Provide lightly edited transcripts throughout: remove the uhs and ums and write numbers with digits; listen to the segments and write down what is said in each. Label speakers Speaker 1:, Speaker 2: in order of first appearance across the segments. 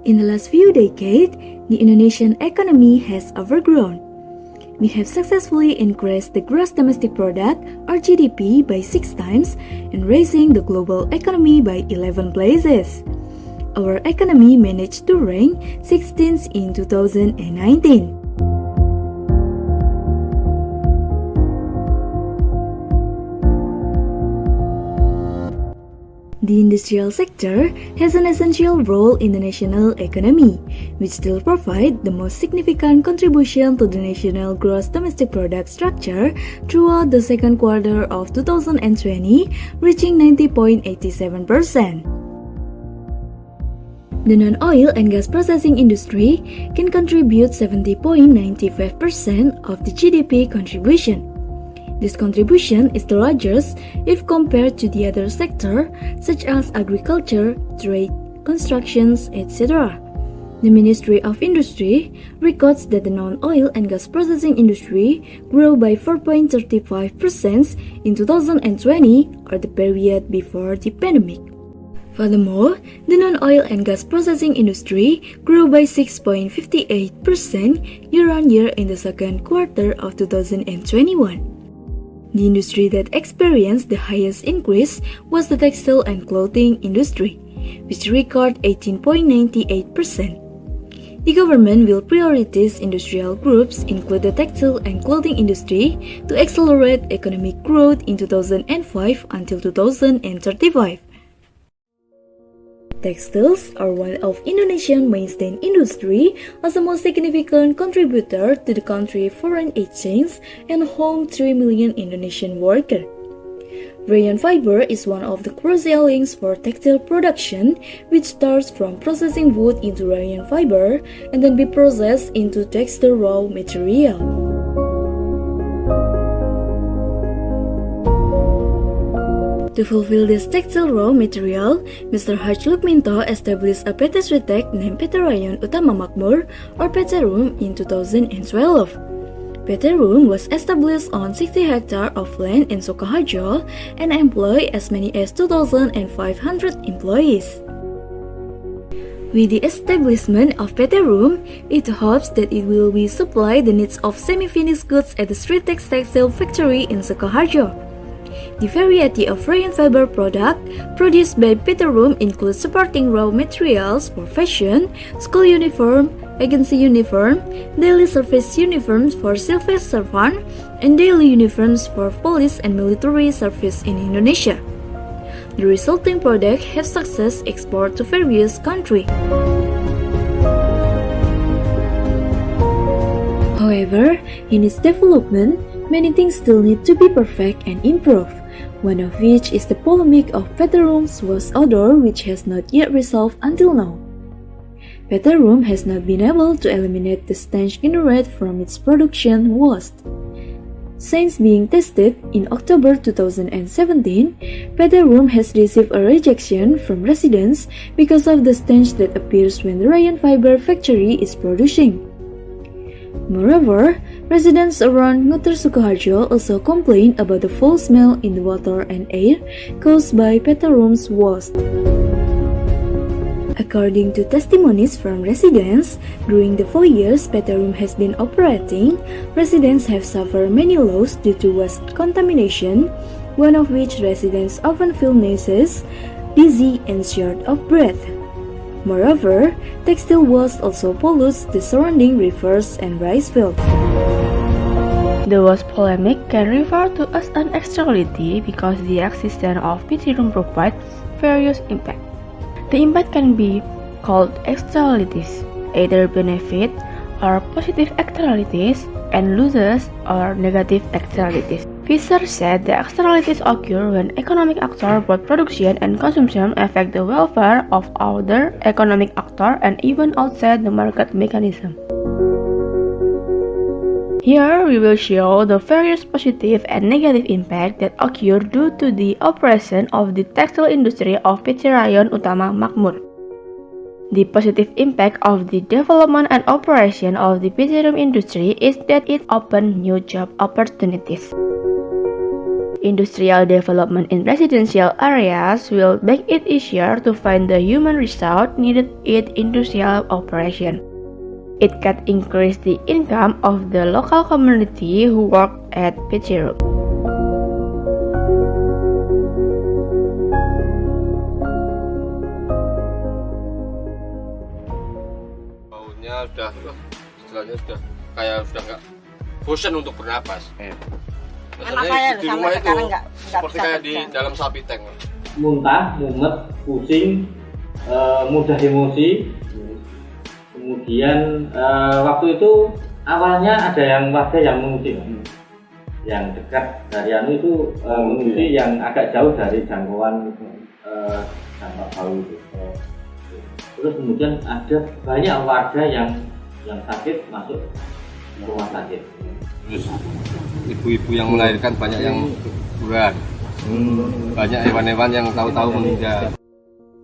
Speaker 1: In the last few decades, the Indonesian economy has overgrown. We have successfully increased the gross domestic product, or GDP, by 6 times and raising the global economy by 11 places. Our economy managed to rank 16th in 2019. The industrial sector has an essential role in the national economy, which still provides the most significant contribution to the national gross domestic product structure throughout the second quarter of 2020, reaching 90.87%. The non-oil and gas processing industry can contribute 70.95% of the GDP contribution. This contribution is the largest if compared to the other sectors such as agriculture, trade, constructions, etc. The Ministry of Industry records that the non-oil and gas processing industry grew by 4.35% in 2020, or the period before the pandemic. Furthermore, the non-oil and gas processing industry grew by 6.58% year-on-year in the second quarter of 2021. The industry that experienced the highest increase was the textile and clothing industry, which recorded 18.98%. The government will prioritize industrial groups, include the textile and clothing industry, to accelerate economic growth in 2005 until 2035. Textiles are one of Indonesia's mainstay industry as the most significant contributor to the country's foreign exchange and home 3 million Indonesian workers. Rayon fiber is one of the crucial links for textile production, which starts from processing wood into rayon fiber and then be processed into textile raw material. To fulfill this textile raw material, Mr. Harj Lukminto established a PT Sritek named PT Rayon Utama Makmur, or PT RUM, in 2012. PT RUM was established on 60 hectares of land in Sukoharjo and employ as many as 2,500 employees. With the establishment of PT RUM, it hopes that it will be supply the needs of semi-finished goods at the Sritek textile factory in Sukoharjo. The variety of rayon fiber product produced by PT RUM includes supporting raw materials for fashion, school uniform, agency uniform, daily service uniforms for civil servant, and daily uniforms for police and military service in Indonesia. The resulting product have success export to various countries. However, in its development, many things still need to be perfect and improved, one of which is the polemic of PT RUM's waste odor, which has not yet resolved until now. PT RUM has not been able to eliminate the stench generated from its production waste. Since being tested in October 2017, PT RUM has received a rejection from residents because of the stench that appears when the rayon fiber factory is producing. Moreover, residents around Nguter Sukoharjo also complain about the foul smell in the water and air caused by PT RUM's waste. According to testimonies from residents, during the 4 years PT RUM has been operating, residents have suffered many losses due to waste contamination, one of which residents often feel nauseous, dizzy, and short of breath. Moreover, textile waste also pollutes the surrounding rivers and rice fields.
Speaker 2: The waste polemic can refer to as an externality because the existence of PT RUM provides various impacts. The impact can be called externalities, either benefit or positive externalities, and losses or negative externalities. Fisher said the externalities occur when economic actors, both production and consumption, affect the welfare of other economic actors and even outside the market mechanism. Here we will show the various positive and negative impacts that occur due to the operation of the textile industry of PT Rayon Utama Makmur. The positive impact of the development and operation of the PT RUM industry is that it opens new job opportunities. Industrial development in residential areas will make it easier to find the human resource needed in industrial operation. It can increase the income of the local community who work at PT Room.
Speaker 3: Baunya istilahnya sudah nggak bosan untuk bernapas. Maksudnya di rumah itu seperti kayak di dalam sapi tank.
Speaker 4: Muntah, mumet, pusing, mudah emosi. Kemudian waktu itu awalnya ada warga yang mengungsi, yang dekat dari itu mengungsi, yang agak jauh dari jangkauan dampak bau itu. Terus kemudian ada banyak warga yang sakit masuk rumah sakit.
Speaker 3: Terus ibu-ibu yang melahirkan banyak yang kurang, banyak hewan-hewan yang tahu-tahu meninggal.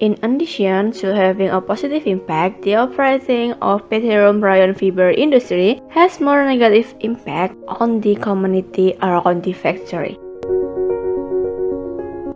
Speaker 2: In addition to having a positive impact, the operating of PT Room Rayon fiber industry has more negative impact on the community around the factory.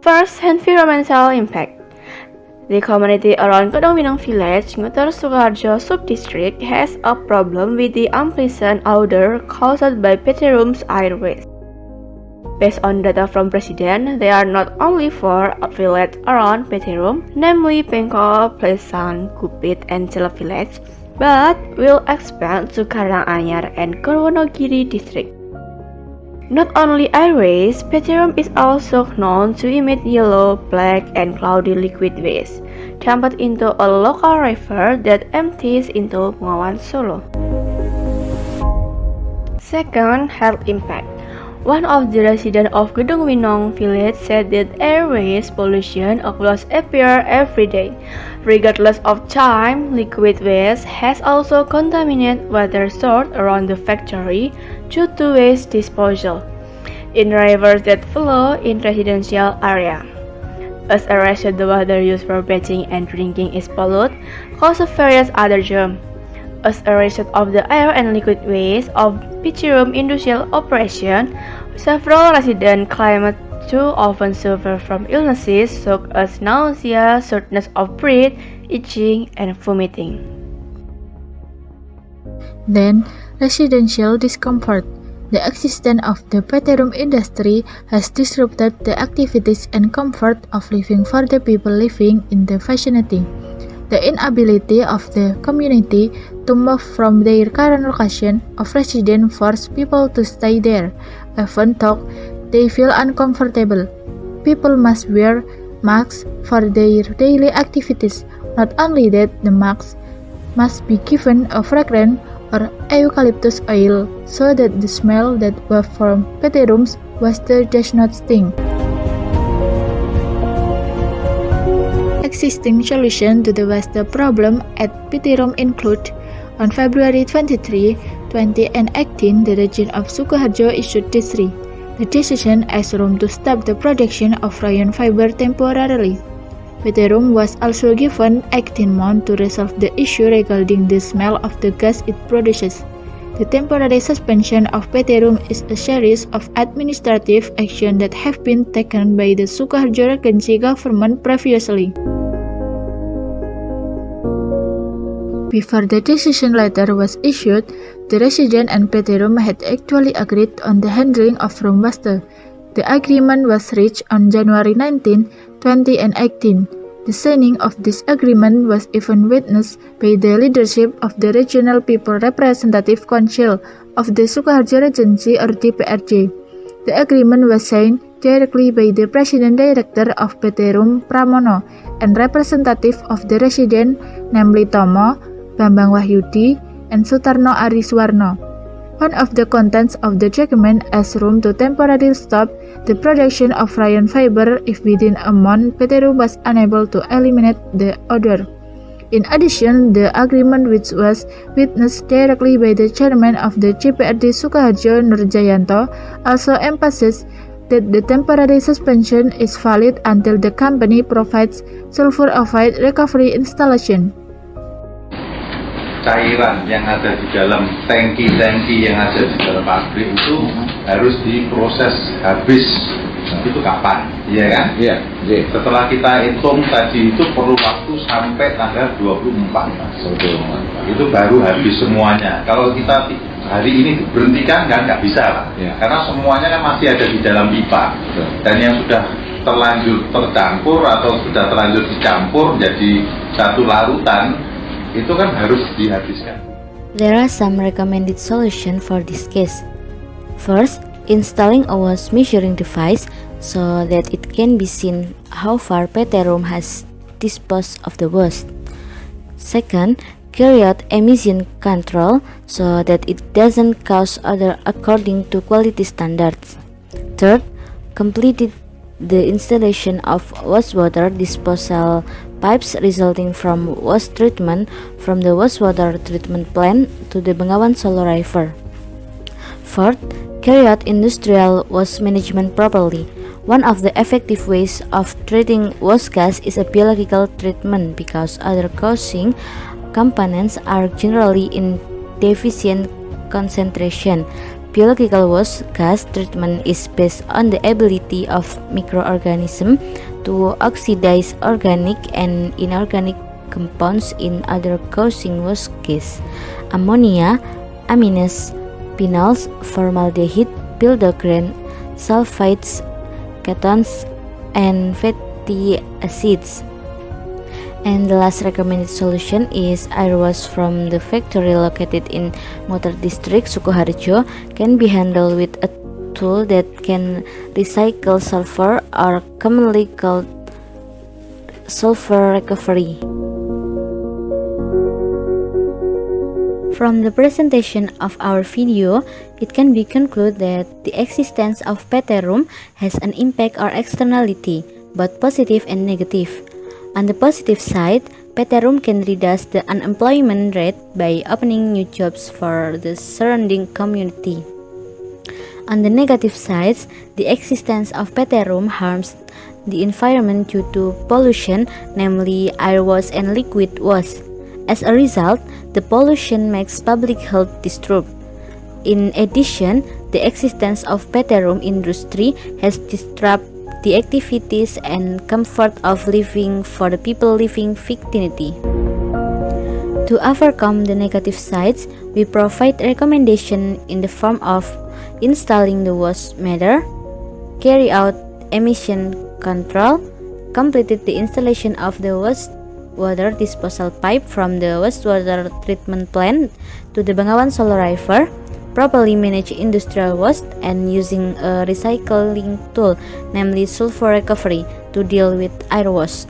Speaker 2: First, environmental impact. The community around Kedung Minang Village, Nguter Sukoharjo Subdistrict has a problem with the unpleasant odor caused by PT Room's air waste. Based on data from Presiden, there are not only 4 villages around PT Room, namely Pengko, Plesan, Kupit, and Celep Village, but will expand to Karanganyar and Purwonogiri district. Not only air waste, PT Room is also known to emit yellow, black, and cloudy liquid waste, dumped into a local river that empties into Bengawan Solo. Second, health impact. One of the residents of Kedung Winong village said that air waste pollution occurs appear every day. Regardless of time, liquid waste has also contaminated water source around the factory due to waste disposal in rivers that flow in residential area. As a result, the water used for bathing and drinking is polluted, causes various other germs. As a result of the air and liquid waste of PT Room industrial operation, several residents claimed to often suffer from illnesses such as nausea, shortness of breath, itching, and vomiting.
Speaker 5: Then, residential discomfort. The existence of the PT Room industry has disrupted the activities and comfort of living for the people living in the vicinity. The inability of the community to move from their current location of residence force people to stay there, even though they feel uncomfortable. People must wear masks for their daily activities. Not only that, the masks must be given a fragrance or eucalyptus oil so that the smell that wafts from PT Room's waste does not stink. Existing solutions to the waste problem at PT Room include: on February 23, 2018, the region of Sukoharjo issued decree. The decision asked Room to stop the production of rayon fiber temporarily. PT Room was also given 18 months to resolve the issue regarding the smell of the gas it produces. The temporary suspension of PT Room is a series of administrative actions that have been taken by the Sukoharjo Regency government previously. Before the decision letter was issued, the resident and PT Room had actually agreed on the handling of room waste. The agreement was reached on January 19, 2018. The signing of this agreement was even witnessed by the leadership of the Regional People Representative Council of the Sukoharjo Regency or DPRJ. The agreement was signed directly by the President Director of PT Room Pramono and representative of the resident, namely Tomo, Bambang Wahyudi, and Sutarno Ariswarno. One of the contents of the document asked Room to temporarily stop the production of rayon fiber if within a month PT Room was unable to eliminate the odor. In addition, the agreement, which was witnessed directly by the chairman of the CPRD Sukoharjo Nurjayanto, also emphasized that the temporary suspension is valid until the company provides sulfur oxide recovery installation.
Speaker 6: Cairan yang ada di dalam tangki-tangki yang ada di dalam pabrik itu harus diproses habis itu kapan, iya kan?
Speaker 3: Iya.
Speaker 6: Setelah kita hitung tadi itu perlu waktu sampai tanggal 24. Itu baru habis semuanya. Kalau kita hari ini diberhentikan kan nggak bisa lah, karena semuanya kan masih ada di dalam pipa. Dan yang sudah terlanjur tercampur atau sudah terlanjur dicampur jadi satu larutan, itu kan harus dihabiskan.
Speaker 1: There are some recommended solutions for this case. First, installing a waste measuring device so that it can be seen how far PT Room has disposed of the waste. Second, carry out emission control so that it doesn't cause odor according to quality standards. Third, completed the installation of wastewater disposal pipes resulting from waste treatment from the wastewater treatment plant to the Bengawan Solo River. Fourth, carry out industrial waste management properly. One of the effective ways of treating waste gas is a biological treatment because other causing components are generally in deficient concentration. Biological waste gas treatment is based on the ability of microorganisms to oxidize organic and inorganic compounds in other causing waste gas: ammonia, amines, phenols, formaldehyde, pildogreen, sulfites, ketones, and fatty acids. And the last recommended solution is air wash from the factory located in Motor District, Sukoharjo, can be handled with a tool that can recycle sulfur, or commonly called sulfur recovery. From the presentation of our video, it can be concluded that the existence of PT Room has an impact or externality, both positive and negative. On the positive side, PT Room can reduce the unemployment rate by opening new jobs for the surrounding community. On the negative side, the existence of PT Room harms the environment due to pollution, namely air waste and liquid waste. As a result, the pollution makes public health disturbed. In addition, the existence of PT Room industry has disrupted the activities and comfort of living for the people living victimity. To overcome the negative sides, we provide recommendation in the form of installing the waste meter, carry out emission control, completed the installation of the wastewater disposal pipe from the wastewater treatment plant to the Bengawan Solo River, properly manage industrial waste, and using a recycling tool, namely sulfur recovery, to deal with air waste.